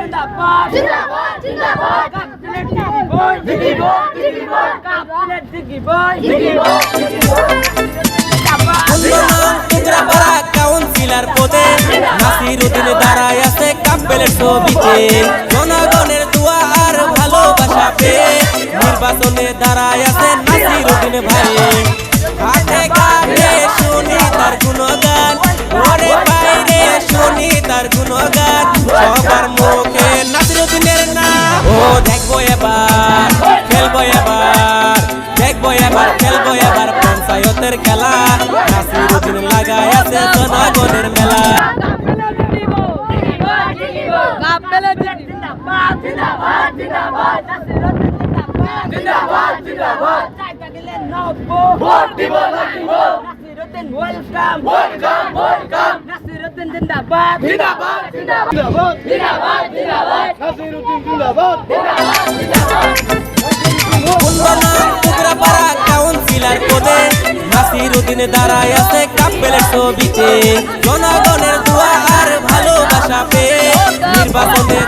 জিন্দাবাদ জিন্দাবাদ জিন্দাবাদ কাপলেট দিগি বই দিগি বই দিগি বই কাপলেট দিগি বই দিগি বই দিগি বই টুকরাপাড়া কাউন্সিলর পদে নাসিরউদ্দিন দাঁড়ায় আছে কাপলের ছবিতে জনগণের দোয়া আর ভালোবাসা পেয়ে নির্বাচনে দাঁড়ায় আছে নাসিরউদ্দিন ভাই হাতে কাটে শুনি তার গুণগান ঘরে বাইরে শুনি তার গুণগান সবার মুখে নাসিরউদ্দিনের নাম ও দেখবো এবার খেলবো এবার দেখবো এবার খেলবো এবার পঞ্চায়েতের খেলা নাসিরউদ্দিন লাগায় আছে জনগণের মেলা কাপলেট জিন্দাবাদ জিন্দাবাদ জিন্দাবাদ নাসিরউদ্দিন জিন্দাবাদ জিন্দাবাদ চাইটা দিলে নব্বো ভোট দিব Nasiruddin welcome welcome welcome Nasiruddin জিন্দাবাদ জিন্দাবাদ জিন্দাবাদ জিন্দাবাদ জিন্দাবাদ নাসিরউদ্দিন জিন্দাবাদ জিন্দাবাদ টুকরাপাড়া কাউন্সিলর পদে নাসিরউদ্দিন দাঁড়ায় আছে কাপলের ছবিতে জনগণের দোয়া আর ভালোবাসা পেয়ে নির্বাচনে